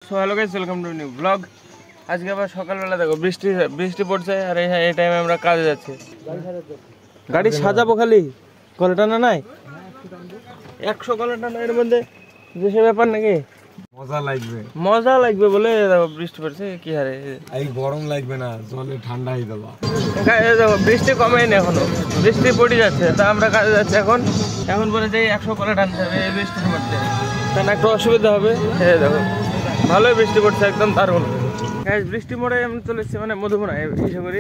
So hello guys, welcome to new blog. আজকে আবার সকালবেলা দেখো বৃষ্টি বৃষ্টি পড়ছে, আর এই টাইমে আমরা কাজে যাচ্ছি। গাড়ি সাজাবো, খালি কলা টানা নাই, 100 কলা টানা এর মধ্যে দেশের ব্যাপার নাকি। মজা লাগবে বলে দেখো বৃষ্টি পড়ছে কি হারে। এই গরম লাগবে না, জলে ঠান্ডা হয়ে যাবে। দেখো বৃষ্টি কমেনি এখনো, বৃষ্টি পড়ে যাচ্ছে। তা আমরা কাজে যাচ্ছি এখন বলে যে 100 কলা টানতে হবে এই বৃষ্টির মধ্যে, কারণ একটু অসুবিধা হবে। দেখো ভালোই বৃষ্টি পড়ছে, একদম দারুণ। বৃষ্টি মোড়ে আমি চলে এসেছি, মানে মধুমনায় ইসে করি,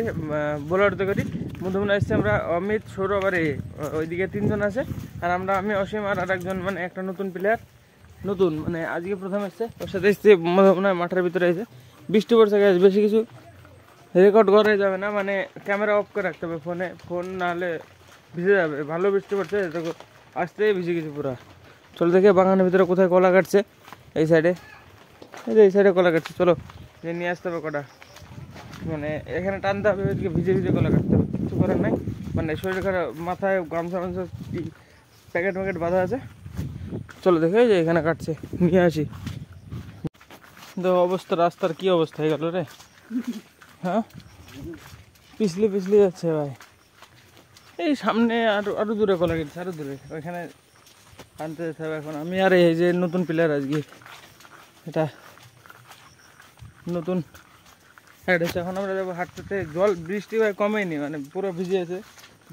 বোলারতে করি। মধুমনা এসেছি আমরা, অমিত, সৌরভ আর ওইদিকে 3 জন আছে, আর আমি অসীম আর একজন, মানে একটা নতুন প্লেয়ার, নতুন মানে আজকে প্রথম এসছে। ওর সাথে এসছে মধুমনায় মাঠের ভিতরে এসে। বৃষ্টি পড়ছে গাইজ, বেশি কিছু রেকর্ড করা যাবে না, মানে ক্যামেরা অফ করে রাখতে হবে ফোন না হলে ভিজে যাবে। ভালো বৃষ্টি পড়ছে, দেখো আসতেই ভিজে গেছি পুরা। চলো দেখে বাগানের ভিতরে কোথায় কলা কাটছে। এই সাইডে, এই সাইডে কলা কাটছে। চলো যে নিয়ে আসতে হবে কটা, মানে এখানে টানতে হবে, ভিজে ভিজে কলা কাটতে হবে, কিছু করার নাই। মানে শরীর খারাপ, মাথায় গামছা প্যাকেট বাঁধা আছে। চলো দেখে যে এখানে কাটছে, নিয়ে আসি। তো অবস্থা, রাস্তার কি অবস্থা হয়ে গেল রে। হ্যাঁ, পিছলি যাচ্ছে ভাই। এই সামনে আরো দূরে কলা কেটেছে, আরো দূরে, ওইখানে আনতে যেতে হবে এখন। আমি আর এই যে নতুন প্লেয়ার আজকে, এটা নতুন অ্যাড হচ্ছে। এখন আমরা যাবো হাঁটতে। জল বৃষ্টি ভাই কমেনি, মানে পুরো ভিজে আছে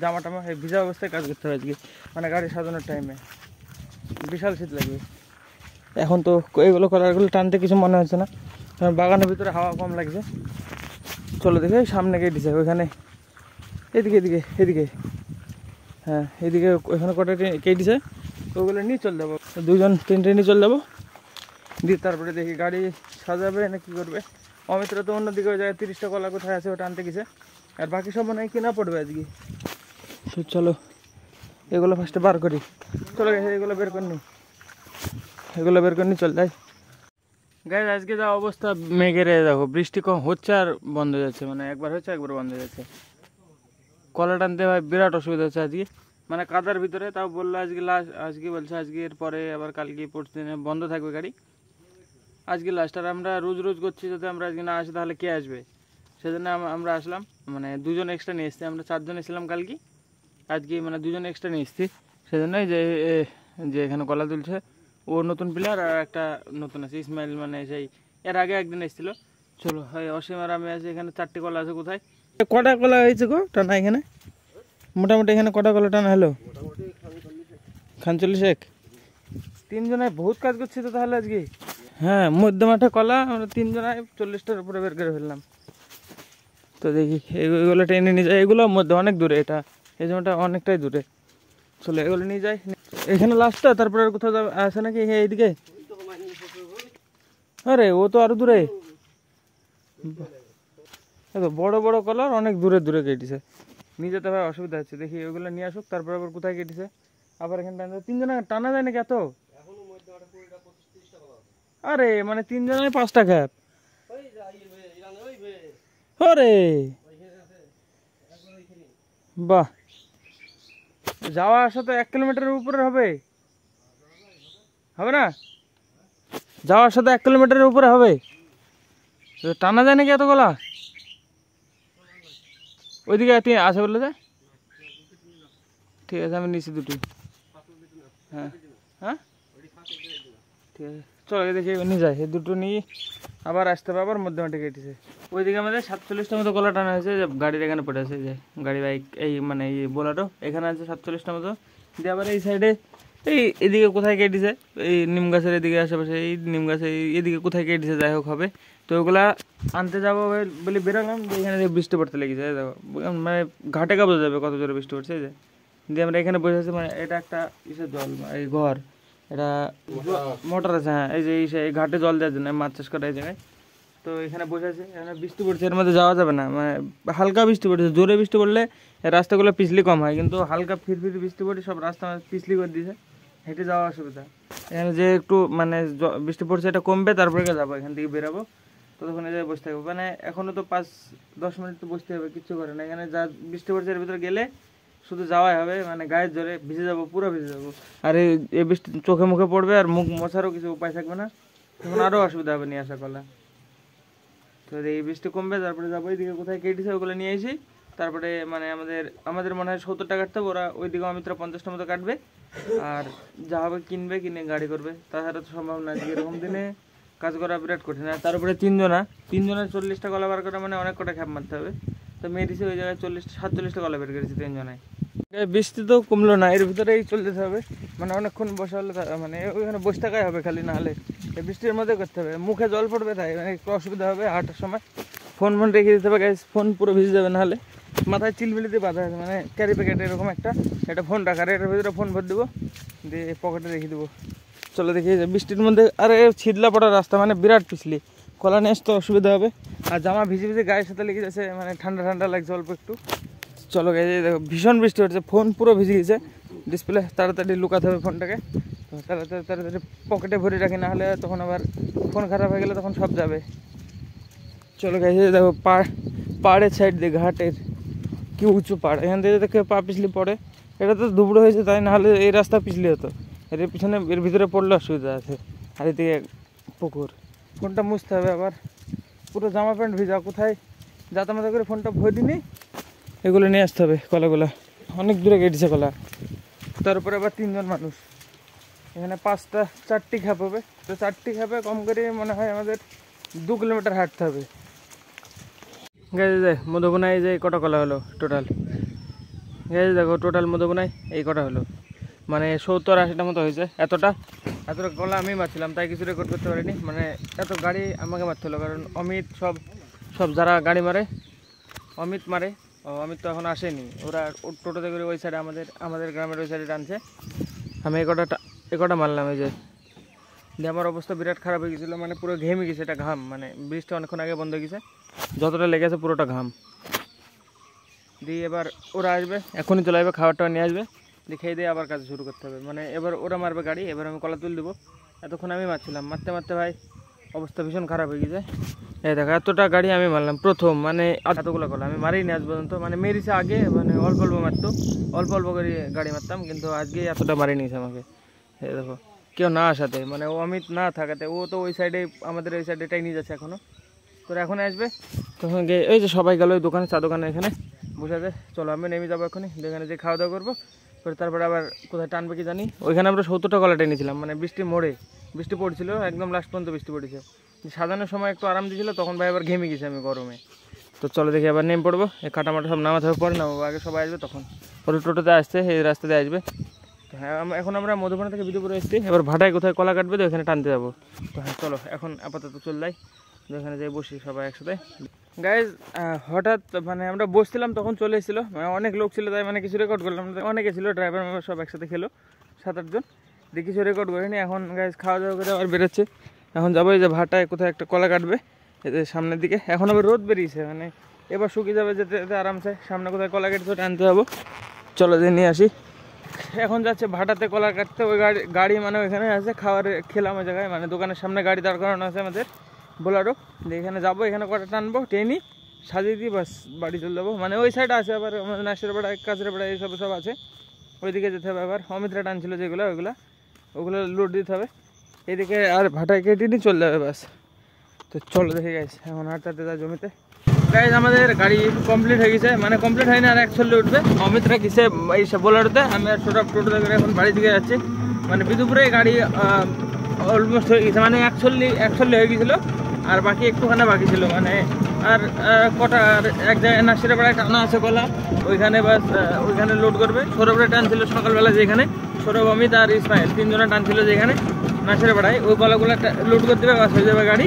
জামা টামা। এই ভিজা অবস্থায় কাজ করতে হবে আজকে, মানে গাড়ি সাজানোর টাইমে। বিশাল শীত লাগবে এখন। তো এগুলো কলারগুলো টানতে কিছু মনে হচ্ছে না, কারণ বাগানের ভিতরে হাওয়া কম লাগছে। চলো দেখে সামনে কেটেছে, ওইখানে এদিকে হ্যাঁ এদিকে, ওইখানে কটা কেটেছে, ওগুলো নিয়ে চলে যাবো। 2-3টে নিয়ে চলে যাবো, দিয়ে তারপরে দেখি গাড়ি সাজাবে না কি করবে। অমিত্র তো অন্যদিকে ওই জায়গায় 30টা কলা কোথায় আছে ওটা আনতে গেছে, আর বাকি সব মনে হয় কিনা পড়বে আজকে। চলো এগুলো ফার্স্টে বার করি। চলো এগুলো বের করে নিই, চল যাই। গাইজ আজকে যা অবস্থা মেঘের, দেখো বৃষ্টি কম হচ্ছে আর বন্ধ হয়ে যাচ্ছে, মানে একবার হচ্ছে একবার বন্ধ হয়ে যাচ্ছে। কলা টানতে ভাই বিরাট অসুবিধা হচ্ছে আজকে, মানে কাদার ভিতরে। তাও বললো আজকে লাস্ট, আজকে বলছে আজকের পরে আবার কালকে পরশু দিনে বন্ধ থাকবে গাড়ি, আজকে লাস্ট। আর আমরা রোজ করছি, যাতে আমরা আজকে না আসি তাহলে কে আসবে, সেজন্য আমরা আসলাম। মানে 2 জন এক্সট্রা নিয়ে এসছি, আমরা 4 জন এসেছিলাম কালকে, আজকে মানে 2 জন এক্সট্রা নিয়ে এসছি। সেজন্যই যে এখানে কলা তুলছে ও নতুন প্লেয়ার, আর একটা নতুন আছে ইসমাইল, মানে সেই এর আগে একদিন এসেছিলো। চলো হয় অসীম আর আমি আছি। এখানে 4টে কলা আছে। কোথায় কটা কলা হয়েছে গো টানা এখানে? মোটামুটি এখানে কটা কলা টানা হলো? 45। 3 জনায় বহুত কাজ করছি তো তাহলে আজকে। হ্যাঁ, মধ্য মাঠে কলা আমরা 3 জনায় 40টার উপরে বের করে ফেললাম। তো দেখি এগুলো টেনে নিয়ে যাই। এগুলো মধ্যে অনেক দূরে, এটা এই জমিটা অনেকটাই দূরে। চলো এগুলো নিয়ে যাই। এখানে লাস্টটা, তারপরে আর কোথাও আসে নাকি এইদিকে? আরে ও তো আরো দূরে, বড় বড় কলার অনেক দূরে কেটেছে, নিয়ে যেতে ভাই অসুবিধা হচ্ছে। দেখি ওগুলো নিয়ে আসুক, তারপর আবার কোথায় কেটেছে আবার এখানে টানা। 3 জন টানা যায় নাকি এত? আরে মানে 3 জনের 5টা ক্যাপ। আরে বাহ, যাওয়া আসা তো 1 কিলোমিটারের উপরে হবে না? যাওয়া আসা তো 1 কিলোমিটারের উপরে হবে। টানা যায় নাকি এত গলা? ওইদিকে আছে বললে যে, ঠিক আছে আমি নিচ্ছি 2টি। হ্যাঁ হ্যাঁ ঠিক আছে, চলো দেখি নিয়ে যাই। এই 2টো নিয়ে আবার আসতে হবে, আবার মধ্যমাটি কেটেছে। ওইদিকে আমাদের 47টার মতো কলা টানা হয়েছে, যে গাড়ির এখানে পড়ে আছে, যে গাড়ি বাইক এই মানে এই বোলারও এখানে আছে 47টার মতো। দিয়ে আবার এই সাইডে এদিকে কোথায় কেটেছে, এই নিম গাছের এদিকে আশেপাশে, এই নিম গাছের এদিকে কোথায় কেটেছে, যাই হোক হবে। তো ওগুলা আনতে যাবো বলে বেরোলাম, যে এখানে বৃষ্টি পড়তে লেগেছে। দেখো মানে ঘাটে বোঝা যাবে কত জোরে বৃষ্টি পড়ছে। যে দিয়ে আমরা এখানে বসে আছি, মানে এটা একটা ইসের জল, এই ঘর, এটা মোটর আছে। হ্যাঁ এই যে এই ঘাটে জল দেওয়ার জন্য, মাছ চাষ করা এই জায়গায়। তো এখানে বসে আছে, এখানে বৃষ্টি পড়ছে, এর মধ্যে যাওয়া যাবে না, মানে হালকা বৃষ্টি পড়ছে। জোরে বৃষ্টি পড়লে রাস্তাগুলো পিছলি কম হয়, কিন্তু হালকা ফির বৃষ্টি পড়ে সব রাস্তা পিছলি করে দিয়েছে, হেঁটে যাওয়া অসুবিধা। এখানে যে একটু মানে বৃষ্টি পড়ছে, এটা কমবে তারপরে যাবো, এখান থেকে বেরাবো। ততক্ষণ যাই বসে থাকবো, মানে এখনো তো 5-10 মিনিট তো বসতে হবে, কিচ্ছু করে না। এখানে যা বৃষ্টি পড়ছে এর ভিতরে গেলে শুধু যাওয়াই হবে, মানে গায়ের জোরে ভিজে যাবো, পুরো ভিজে যাবো। আর এই বৃষ্টি চোখে মুখে পড়বে, আর মুখ মোছারও কিছু উপায় থাকবে না, তখন আরও অসুবিধা হবে নিয়ে আসা কলা। তো এই বৃষ্টি কমবে, তারপরে যাবো এইদিকে কোথায় কেটেছে ওগুলো নিয়ে এসি। তারপরে মানে আমাদের মনে হয় 70টা কাটতে হবে, ওরা ওইদিকে অমিতরা 50টা মতো কাটবে, আর যা হবে কিনবে, কিনে গাড়ি করবে। তাছাড়া তো সম্ভব না, এরকম দিনে কাজ করা বিরাট কঠিন। আর তারপরে তিনজনের 40টা কলা বার করা মানে অনেক কটা খ্যাপ মারতে হবে। তো মেরেছি ওই জায়গায় 47টা কলা বের করেছি তিনজনায়। বৃষ্টি তো কমলো না, এর ভিতরেই চলতে হবে, মানে অনেকক্ষণ বসা হলে মানে ওইখানে বসে থাকাই হবে খালি, না হলে এই বৃষ্টির মধ্যে করতে হবে। মুখে জল পড়বে, তাই মানে একটু অসুবিধা হবে হাঁটার সময়। ফোন রেখে দিতে হবে গাইস, ফোন পুরো ভিজে যাবে, না হলে মাথায় চিলবিলিতে বাঁধা আছে, মানে ক্যারি প্যাকেট এরকম একটা ফোন রাখার, এটার ভিতরে ফোন ভর দেবো, দিয়ে পকেটে রেখে দেবো। চলো দেখি বৃষ্টির মধ্যে, আরে ছিদলা পড়া রাস্তা, মানে বিরাট পিছলি, কলা নিয়ে আসতে অসুবিধা হবে। আর জামা ভিজে ভিজে গায়ের সাথে লেগে যাচ্ছে, মানে ঠান্ডা ঠান্ডা লাগছে অল্প একটু। চলো গাইস, দেখো ভীষণ বৃষ্টি হচ্ছে, ফোন পুরো ভিজে গেছে, ডিসপ্লে তাড়াতাড়ি লুকাতে হবে ফোনটাকে, তাড়াতাড়ি পকেটে ভরে রাখি, না হলে তখন আবার ফোন খারাপ হয়ে গেলে তখন সব যাবে। চলো গাইস, দেখো পাহাড়ের সাইড দিয়ে ঘাটের কি উঁচু পাহাড়, এখান থেকে দেখে পা পিছলি পড়ে। এটা তো দুবড়ো হয়েছে, তাই না হলে এই রাস্তা পিছলি হতো, এর পিছনে এর ভিতরে পড়লে অসুবিধা আছে। আর এদিকে পুকুর, ফোনটা মুছতে হবে আবার, পুরো জামা প্যান্ট ভিজা, কোথায় যাতা মাতা করে ফোনটা ভরে নি, এগুলো নিয়ে আসতে হবে। কলাগুলা অনেক দূরে কেটেছে কলা, তার উপরে আবার 3জন মানুষ, এখানে 4টি খ্যাপ হবে। তো 4টি খ্যাপে কম করে মনে হয় আমাদের 2 কিলোমিটার হাঁটতে হবে। গেছে মধুবনায় যে কটা কলা হলো টোটাল, গেছে দেখো টোটাল মধুবনায় এই কটা হলো, মানে 70-80টা মতো হয়েছে। এতটা কলা আমি মারছিলাম, তাই কিছু রেকর্ড করতে পারিনি, মানে এত গাড়ি আমাকে মারতে হলো, কারণ অমিত সব যারা গাড়ি মারে, অমিত মারে, অমিত তো এখন আসেনি, ওরা টোটোতে করে ওই সাইডে আমাদের গ্রামের ওই সাইডে টানছে। আমি এ কটা মারলাম, এই যে দিয়ে আমার অবস্থা বিরাট খারাপ হয়ে গেছিলো, মানে পুরো ঘেমে গেছে, এটা ঘাম, মানে বৃষ্টি অনেকক্ষণ আগে বন্ধ হয়ে গেছে, যতটা লেগেছে পুরোটা ঘাম। দিয়ে এবার ওরা আসবে, এখনই চলে আসবে, খাবারটা নিয়ে আসবে, দিয়ে খেয়ে দিয়ে আবার কাজ শুরু করতে হবে। মানে এবার ওরা মারবে গাড়ি, এবার আমি কলা তুলে দেবো। এতক্ষণ আমি মারছিলাম, মারতে ভাই অবস্থা ভীষণ খারাপ হয়ে গেছে। এই দেখো এতটা গাড়ি আমি মারলাম প্রথম, মানে এতগুলো কলা আমি মারিনি আজ পর্যন্ত, মানে মেরেছে আগে, মানে অল্প মারতো, অল্প করে গাড়ি মারতাম, কিন্তু আজকে এতটা মারি নিয়েছে আমাকে। এই দেখো কেউ না আসাতে, মানে ও অমিত না থাকাতে, ও তো ওই সাইডে আমাদের ওই সাইডেটাই নিয়ে যাচ্ছে এখনও, তোরা এখন আসবে তখন গিয়ে এই যে সবাই গেল ওই দোকানে, চা দোকানে, এখানে বসে আছে। চলো আমি নেমে যাবো এখনই, এখানে যে খাওয়া দাওয়া করবো, করে তারপরে আবার কোথায় টানবে কি জানি। ওইখানে আমরা 70টা কলা টেনেছিলাম, মানে বৃষ্টি পড়ছিল, একদম লাস্ট পর্যন্ত বৃষ্টি পড়েছে, সাজানোর সময় একটু আরাম দিয়েছিল, তখন ভাই আবার ঘেমে গেছি আমি গরমে। তো চলো দেখি আবার নেমে পড়বো, এই কাটামাটা সব নামাতে হবে, পরে নামাবো, আগে সবাই আসবে তখন, পরে টোটোতে আসছে, এই রাস্তাতে আসবে। তো হ্যাঁ এখন আমরা মধুবনা থেকে বিদুপুরে এসেছি, এবার ভাটায় কোথায় কলা কাটবে তো এখানে টানতে যাবো। তো হ্যাঁ চলো এখন আপাতত চল যাই, এখানে যাই বসি সবাই একসাথে। গাইজ হঠাৎ মানে আমরা বসছিলাম তখন চলে এসেছিলো, মানে অনেক লোক ছিল, তাই মানে কিছু রেকর্ড করলাম, অনেকে ছিল, ড্রাইভার সব একসাথে খেলো 7-8 জন, দিয়ে কিছু রেকর্ড করিনি। এখন গাইজ খাওয়া দাওয়া করে আবার বেরোচ্ছে, এখন যাবো এই যে ভাটায় কোথায় একটা কলা কাটবে, এদের সামনের দিকে। এখন আবার রোদ বেরিয়েছে, মানে এবার শুকিয়ে যাবে, যেতে যেতে আরামসে সামনে কোথায় কলা কেটে টানতে যাবো। চলো দিয়ে নিয়ে আসি। এখন যাচ্ছে ভাটাতে কলা কাটতে, ওই গাড়ি মানে ওইখানে আছে, খেলাম ওই জায়গায়, মানে দোকানের সামনে গাড়ি দাঁড় করানো আছে আমাদের বোলারও, দিয়ে এখানে যাবো, এখানে কটা টানবো, টেনি সাজিয়ে দিই, বাস বাড়ি চলে যাবো। মানে ওই সাইডে আছে আবার আমাদের নাসের বেড়া, কাজের বেড়া, এইসব সব আছে, ওইদিকে যেতে হবে। আবার অমিতরা টানছিল যেগুলো, ওগুলো লোড দিতে হবে এদিকে, আর ভাটায় কেটে নিয়ে চলে যাবে বাস। তো চলো দেখে গেছে এখন হাঁটতে যায় জমিতে। গাইজ আমাদের গাড়ি কমপ্লিট হয়ে গেছে, মানে কমপ্লিট হয়নি, আর 1 উঠবে। অমিতরা কিসে এই সব বোলারতে, আমি আর টোটোতে করে এখন বাড়ি দিকে যাচ্ছি। মানে বিদুপুরে গাড়ি অলমোস্ট হয়ে গেছে, মানে 1 হয়ে গেছিলো, আর বাকি একটুখানে বাকি ছিল, মানে আর কটা এক জায়গায় নাসিরা বেড়ায় টানা আছে কলা, ওইখানে বাস ওইখানে লোড করবে। সৌরভরা টানছিল সকালবেলা, যেখানে সৌরভ, অমিত আর ইসমাইল 3 জনে টানছিল যেখানে নাসিরা বেড়ায়, ওই কলাগুলো লোড করতে হবে, বাস হয়ে যাবে গাড়ি।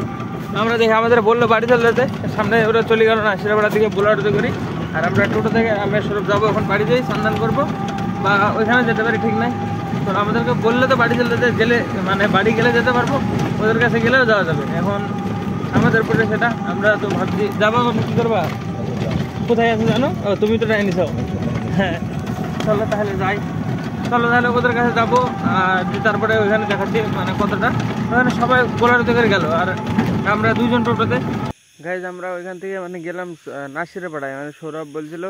আমরা দেখি আমাদের বললো বাড়ি চলে যেতে, সামনে ওরা চলে গেল নাসিরা বেড়া থেকে বোলারতে করি, আর আমরা টোটো থেকে আমি সৌরভ যাবো এখন বাড়ি যাই, স্নান করবো, বা ওইখানে যেতে পারি ঠিক নাই। তো আমাদেরকে বললে তো বাড়ি চলে যেতে, গেলে মানে বাড়ি গেলে যেতে পারবো, ওদের কাছে গেলেও যাওয়া যাবে। এখন আমাদের উপরে সেটা, আমরা তো ভাবছি যাবো, কী করবা, কোথায় আছে জানো, তুমি তো টাই নিছো। হ্যাঁ চলো তাহলে যাই, চলো তাহলে ওদের কাছে যাবো, আর তারপরে ওইখানে দেখাচ্ছি মানে কতটা, ওখানে সবাই বোলারতে করে গেল, আর আমরা 2 জন টোটোতে। গাইজ আমরা ওইখান থেকে মানে গেলাম নাসিরা পাড়ায়, মানে সৌরভ বলছিল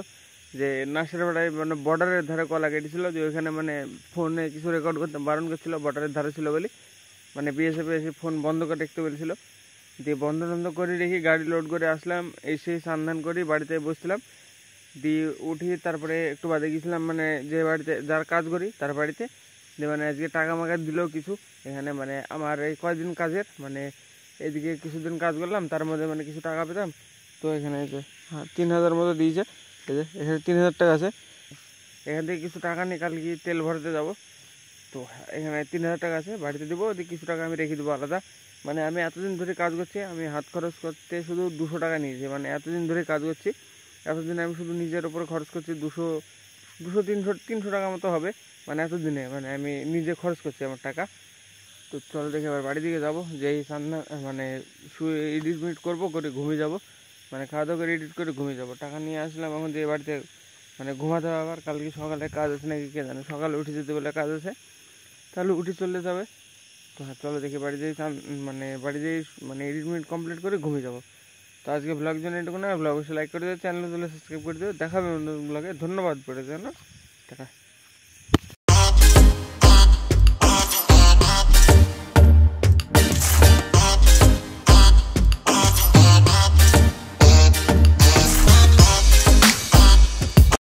যে নাসিরা পাড়ায় মানে বর্ডারের ধারে কলা কেটেছিল, যে ওইখানে মানে ফোনে কিছু রেকর্ড করতে বারণ করছিল, বর্ডারের ধারে ছিল বলি, মানে বিএসএফ এসে ফোন বন্ধ করে রাখতে বলেছিল, দিয়ে বন্ধ টন্ধ করে রেখে গাড়ি লোড করে আসলাম, এসে স্নান করি বাড়িতে বসছিলাম, দিয়ে উঠি তারপরে একটু বাদে গেছিলাম মানে যে বাড়িতে যার কাজ করি তার বাড়িতে, দিয়ে মানে আজকে টাকা মাকা দিলেও কিছু এখানে মানে আমার এই কয়দিন কাজের মানে এদিকে কিছুদিন কাজ করলাম তার মধ্যে মানে কিছু টাকা পেতাম, তো এখানে এই যে 3,000 মতো দিয়েছে, এই যে এখানে 3,000 টাকা আছে, এখান থেকে কিছু টাকা নিয়ে কালকে তেল ভরতে যাব, তো এখানে 3,000 টাকা আছে বাড়িতে দেবো, ওদিকে কিছু টাকা আমি রেখে দেবো আলাদা। মানে আমি এতদিন ধরে কাজ করছি, আমি হাত খরচ করতে শুধু 200 টাকা নিয়েছি, মানে এতদিন ধরে কাজ করছি, এতদিন আমি শুধু নিজের ওপর খরচ করছি 200 300 টাকা মতো হবে, মানে এতদিনে মানে আমি নিজে খরচ করছি আমার টাকা। তো চলো দেখে এবার বাড়ি দিকে যাবো, যেই সান্না মানে শুয়ে এডিট মিট করবো, করে ঘুমিয়ে যাবো, মানে খাওয়া দাওয়া করে এডিট করে ঘুমিয়ে যাবো। টাকা নিয়ে আসলাম, এখন যে বাড়িতে মানে ঘুমাতে হবে, আবার কালকে সকালে কাজ আছে নাকি কে জানে, সকালে উঠে যেতে বলে কাজ আছে, তাহলে উঠে চলে যাবে। তো হ্যাঁ চলো দেখি বাড়ি যেয়ে মানে বাড়ি যেয়ে মানে এডিট মিট কমপ্লিট করে ঘুমিয়ে যাবো। তো আজকে ব্লগ জন্য এটুকু না, ব্লগ অবশ্যই লাইক করে দেবে, চ্যানেল সাবস্ক্রাইব করে দেবে, দেখাবে অন্য ব্লগে। ধন্যবাদ পড়ে যেন টাকা।